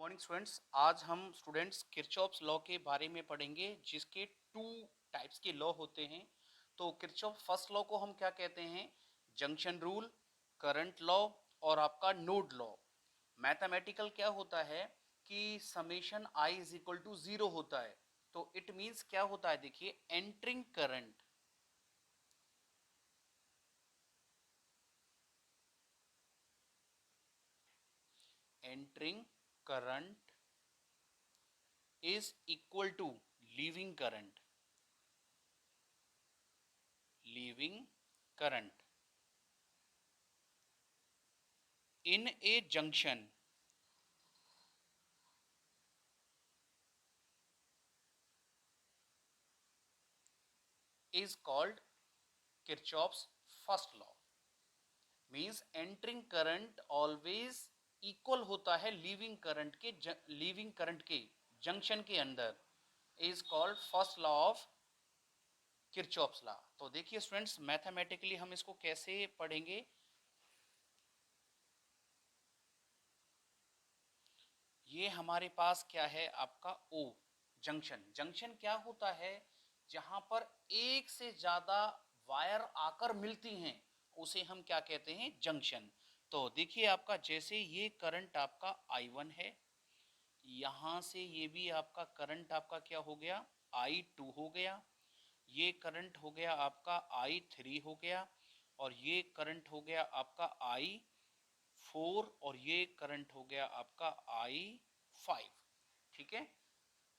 Morning students. आज हम students Kirchhoff's law के बारे में पढ़ेंगे जिसके टू टाइप्स के लॉ होते हैं। तो किरचॉफ फर्स्ट लॉ को हम क्या कहते हैं? जंक्शन रूल, करंट लॉ और आपका नोड लॉ। मैथमेटिकल क्या होता है कि summation I is equal to zero होता है। तो इट मीन्स क्या होता है, देखिए, entering current entering current is equal to leaving current leaving current in a junction is called Kirchhoff's first law. Means entering current always equal होता है leaving current के जंक्शन के अंदर, is called first law of Kirchhoff's law. तो देखिए students, mathematically हम इसको कैसे पढ़ेंगे। ये हमारे पास क्या है, आपका ओ जंक्शन। जंक्शन क्या होता है? जहां पर एक से ज्यादा वायर आकर मिलती हैं उसे हम क्या कहते हैं? जंक्शन। तो देखिए आपका, जैसे ये करंट आपका I1 है, यहां से ये भी आपका करंट आपका क्या हो गया, I2 हो गया। ये करंट हो गया आपका I3 हो गया, और ये करंट हो गया आपका I4, और ये करंट हो गया आपका I5। ठीक है।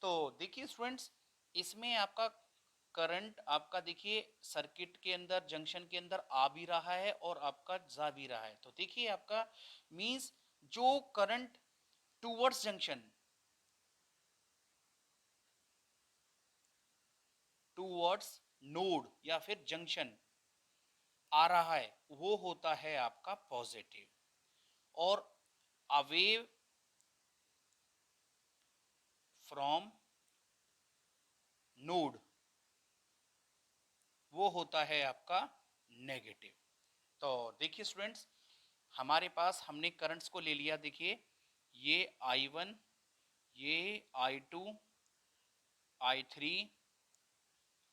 तो देखिए स्टूडेंट्स, इसमें आपका करंट आपका देखिए सर्किट के अंदर, जंक्शन के अंदर आ भी रहा है और आपका जा भी रहा है। तो देखिए आपका मींस जो current towards junction, towards node या फिर जंक्शन आ रहा है, वो होता है आपका पॉजिटिव। और अवे फ्रॉम नोड वो होता है आपका नेगेटिव। तो देखिए स्टूडेंट्स, हमारे पास हमने करंट्स को ले लिया। देखिए ये I1, ये I2, I3,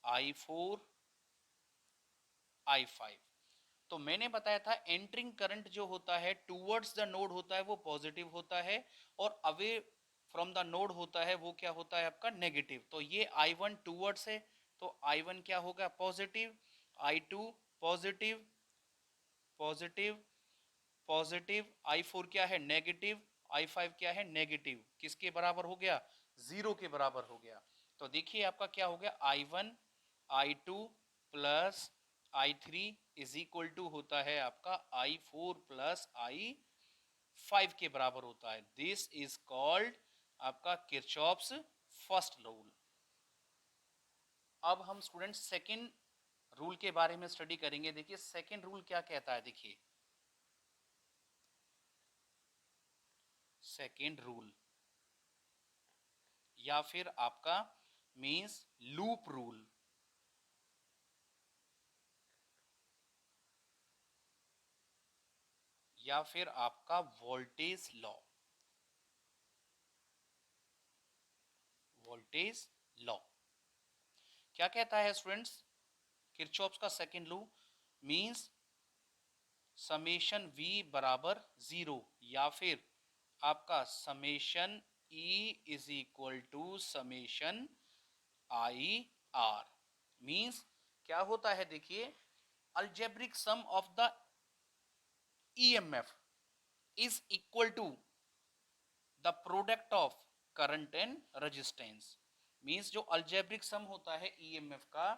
I4, I5। तो मैंने बताया था एंटरिंग करंट जो होता है टूवर्ड्स द नोड होता है वो पॉजिटिव होता है, और अवे फ्रॉम द नोड होता है वो क्या होता है आपका नेगेटिव। तो ये I1 टूवर्ड्स है, तो I1 क्या होगा, positive. I2 positive, positive, positive. I4 क्या है, नेगेटिव। I5 क्या है, नेगेटिव। किसके बराबर हो गया, जीरो के बराबर हो गया। तो देखिए आपका क्या हो गया, I1 I2 plus I3 is equal to होता है आपका I4 प्लस I5 के बराबर होता है। दिस इज कॉल्ड आपका किरचॉफ्स फर्स्ट रूल। अब हम स्टूडेंट सेकंड रूल के बारे में स्टडी करेंगे। देखिए सेकंड रूल क्या कहता है, देखिए सेकंड रूल या फिर आपका मींस लूप रूल, या फिर आपका वोल्टेज लॉ। वोल्टेज लॉ क्या कहता है स्टूडेंट्स? किरचॉफ्स का second law means summation V बराबर जीरो, या फिर आपका summation E is equal to summation IR। Means क्या होता है, देखिए algebraic sum of the EMF is equal to the product of current and resistance। Means जो अल्जेब्रिक सम होता है EMF का,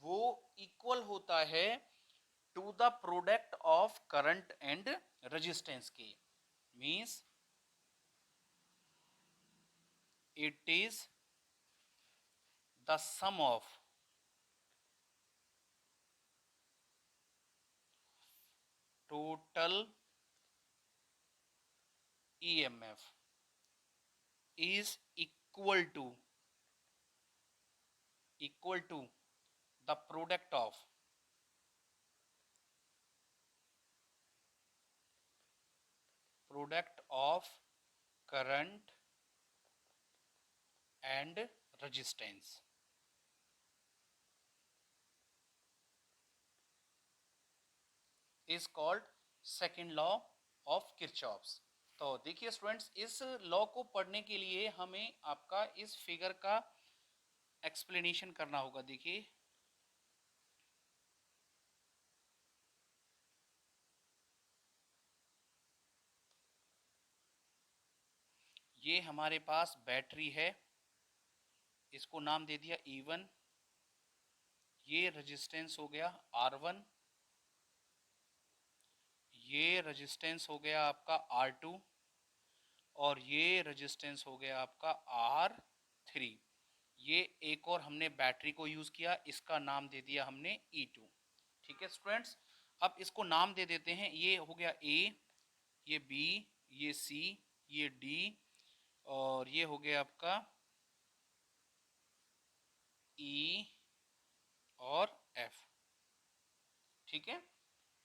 वो इक्वल होता है to the product of current and resistance के। Means it is the sum of total EMF is equal to the product of current and resistance is called second law of Kirchhoff's। तो देखिए students, इस law को पढ़ने के लिए हमें आपका इस फिगर का एक्सप्लेनेशन करना होगा। देखिए ये हमारे पास बैटरी है, इसको नाम दे दिया E1। ये रेजिस्टेंस हो गया R1, ये रेजिस्टेंस हो गया आपका R2 और ये रेजिस्टेंस हो गया आपका R3। ये एक और हमने बैटरी को यूज किया, इसका नाम दे दिया हमने E2। ठीक है स्टूडेंट्स, अब इसको नाम दे देते हैं। ये हो गया A, ये B, ये C, ये D और ये हो गया आपका E और F। ठीक है,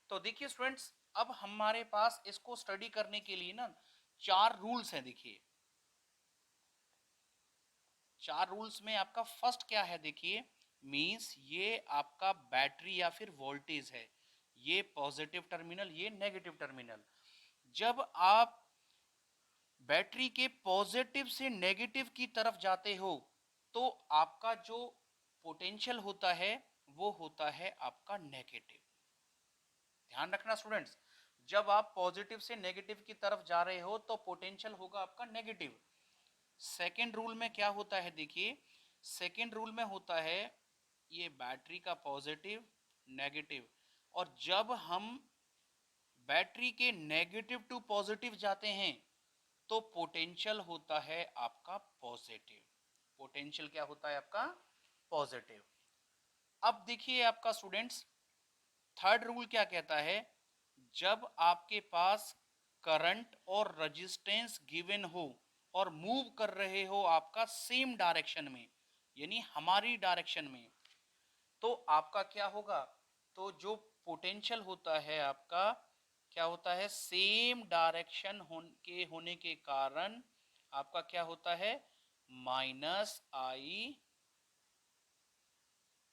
तो देखिए स्टूडेंट्स, अब हमारे पास इसको स्टडी करने के लिए ना 4 रूल्स हैं। देखिए 4 रूल्स में आपका फर्स्ट क्या है, देखिए मींस ये आपका बैटरी या फिर वोल्टेज है, ये पॉजिटिव टर्मिनल, ये नेगेटिव टर्मिनल। जब आप बैटरी के पॉजिटिव से नेगेटिव की तरफ जाते हो तो आपका जो पोटेंशियल होता है वो होता है आपका नेगेटिव। ध्यान रखना स्टूडेंट्स, जब आप पॉजिटिव से नेगेटिव की तरफ जा रहे हो तो पोटेंशियल होगा आपका नेगेटिव। सेकेंड रूल में क्या होता है, देखिए सेकेंड रूल में होता है ये बैटरी का पॉजिटिव नेगेटिव, और जब हम बैटरी के नेगेटिव टू पॉजिटिव जाते हैं तो पोटेंशियल होता है आपका पॉजिटिव। पोटेंशियल क्या होता है आपका पॉजिटिव। अब देखिए आपका स्टूडेंट्स, थर्ड रूल क्या कहता है, जब आपके पास करंट और रेजिस्टेंस गिवन हो और मूव कर रहे हो आपका सेम डायरेक्शन में, यानी हमारी डायरेक्शन में, तो आपका क्या होगा, तो जो पोटेंशियल होता है आपका क्या होता है, सेम डायरेक्शन होने के कारण आपका क्या होता है, minus I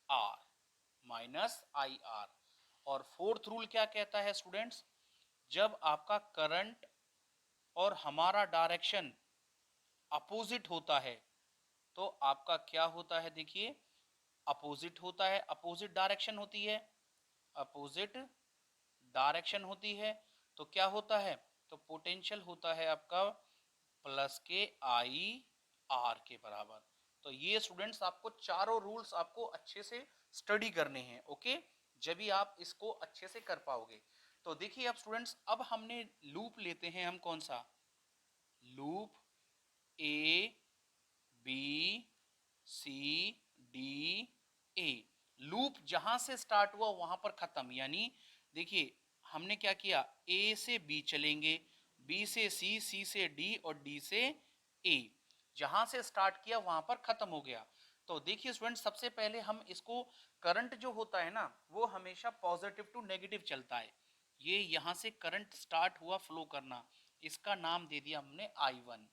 R, minus I R. और फोर्थ रूल क्या कहता है स्टूडेंट्स, जब आपका करंट और हमारा डायरेक्शन अपोजिट होता है तो आपका क्या होता है, देखिए अपोजिट होता है, अपोजिट डायरेक्शन होती है, अपोजिट डायरेक्शन होती है, तो क्या होता है, तो पोटेंशियल होता है आपका प्लस के आई आर के बराबर। तो ये स्टूडेंट्स आपको चारों रूल्स आपको अच्छे से स्टडी करने हैं, ओके, जब भी आप इसको अच्छे से कर पाओगे। तो देखिए अब स्टूडेंट्स, अब हमने लूप लेते हैं, हम कौन सा loop, A B C D A. Loop जहां से स्टार्ट हुआ वहां पर खत्म, यानी देखिए हमने क्या किया, ए से बी चलेंगे, बी से सी, सी से डी और डी से ए। जहां से स्टार्ट किया वहां पर खत्म हो गया। तो देखिए स्टूडेंट, सबसे पहले हम इसको, करंट जो होता है ना वो हमेशा पॉजिटिव टू नेगेटिव चलता है। ये यहां से करंट स्टार्ट हुआ फ्लो करना, इसका नाम दे दिया हमने I1।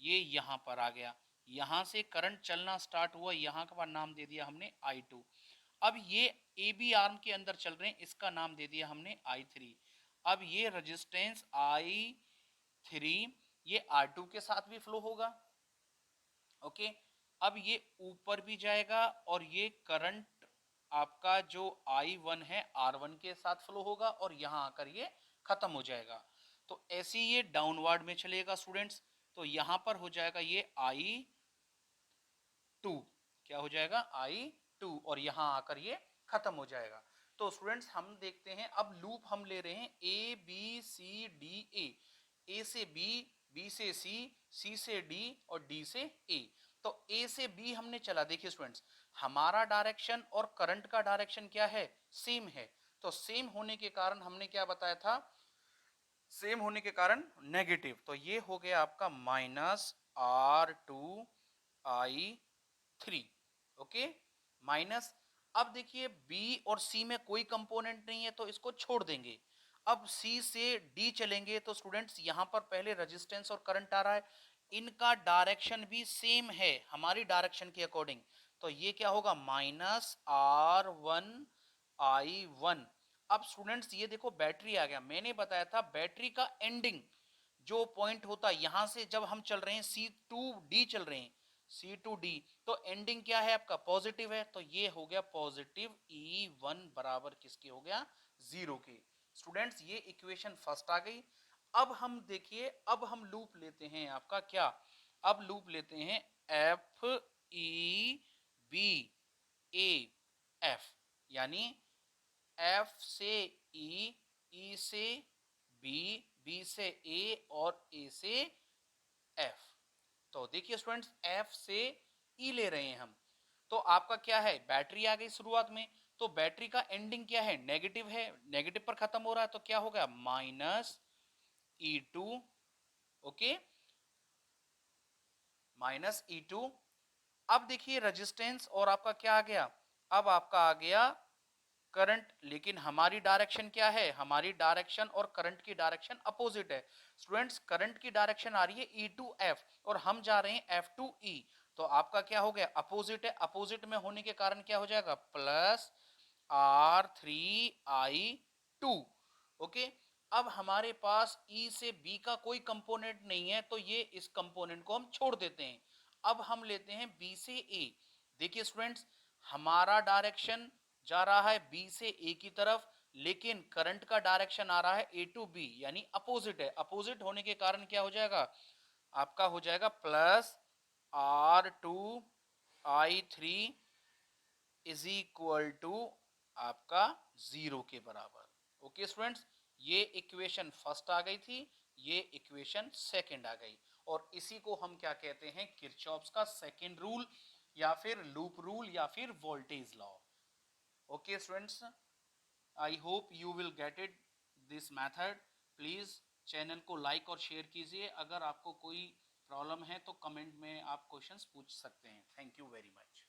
ये यहां पर आ गया, यहां से करंट चलना स्टार्ट हुआ, यहां का नाम दे दिया हमने I2। अब ये ए बी आर्म के अंदर चल रहे हैं, इसका नाम दे दिया हमने I3। अब ये रेजिस्टेंस I3 ये R2 के साथ भी फ्लो होगा, ओके। अब ये ऊपर भी जाएगा और ये करंट आपका जो I1 है R1 के साथ फ्लो होगा और यहां आकर ये खत्म हो जाएगा। तो ऐसे ये डाउनवर्ड में चलेगा स्टूडेंट्स, तो यहां पर हो जाएगा ये I2, क्या हो जाएगा I2, और यहां आकर ये खत्म हो जाएगा। तो स्टूडेंट्स हम देखते हैं, अब लूप हम ले रहे हैं ए बी सी डी ए से बी, बी से सी, सी से डी और डी से ए। तो ए से बी हमने चला, देखिए स्टूडेंट्स हमारा डायरेक्शन और करंट का डायरेक्शन क्या है, सेम है। तो सेम होने के कारण हमने क्या बताया था, सेम होने के कारण नेगेटिव, तो ये हो गया आपका -R2I3, ओके, माइनस। अब देखिए बी और सी में कोई कंपोनेंट नहीं है तो इसको छोड़ देंगे। अब सी से डी चलेंगे तो स्टूडेंट्स यहां पर पहले रेजिस्टेंस और करंट आ रहा है, इनका डायरेक्शन भी सेम है हमारी डायरेक्शन के अकॉर्डिंग, तो ये क्या होगा -R1I1। अब स्टूडेंट्स ये देखो बैटरी आ गया, मैंने बताया था बैटरी का एंडिंग जो पॉइंट होता है यहां से जब हम चल रहे हैं C2D चल रहे हैं, C2D, तो एंडिंग क्या है आपका पॉजिटिव है, तो ये हो गया पॉजिटिव E1 बराबर किसके हो गया 0 के। स्टूडेंट्स ये इक्वेशन फर्स्ट आ गई। अब हम देखिए, अब हम लूप लेते हैं आपका क्या, अब लूप लेते हैं FEBAF, यानी F से E से B, B से A और A से F। तो देखिए स्टूडेंट्स F से E ले रहे हैं हम, तो आपका क्या है बैटरी आ गई शुरुआत में, तो बैटरी का एंडिंग क्या है नेगेटिव है, नेगेटिव पर खत्म हो रहा है, तो क्या हो गया -E2, ओके -E2। अब देखिए रेजिस्टेंस और आपका क्या आ गया, अब आपका आ गया करंट, लेकिन हमारी डायरेक्शन क्या है, हमारी डायरेक्शन और करंट की डायरेक्शन अपोजिट है। स्टूडेंट्स करंट की डायरेक्शन आ रही है E2F और हम जा रहे हैं F2E, तो आपका क्या हो गया अपोजिट है, अपोजिट में होने के कारण क्या हो जाएगा +R3I2, ओके। अब हमारे पास E से B का कोई कंपोनेंट नहीं है, तो ये इस कंपोनेंट को हम छोड़ देते हैं। अब हम लेते हैं B से A। देखिए स्टूडेंट्स हमारा डायरेक्शन जा रहा है B से A की तरफ, लेकिन करंट का डायरेक्शन आ रहा है A टू B, यानी अपोजिट है, अपोजिट होने के कारण क्या हो जाएगा आपका हो जाएगा +R2I3 इज इक्वल टू आपका 0 के बराबर। ओके स्टूडेंट्स, ये इक्वेशन फर्स्ट आ गई थी, ये इक्वेशन सेकंड आ गई, और इसी को हम क्या कहते हैं किरचॉफ्स का सेकंड रूल या फिर लूप रूल या फिर voltage law. Okay students, I hope you will get it this method. Please channel को लाइक और शेयर कीजिए, अगर आपको कोई प्रॉब्लम है तो कमेंट में आप क्वेश्चंस पूछ सकते हैं। Thank you very much.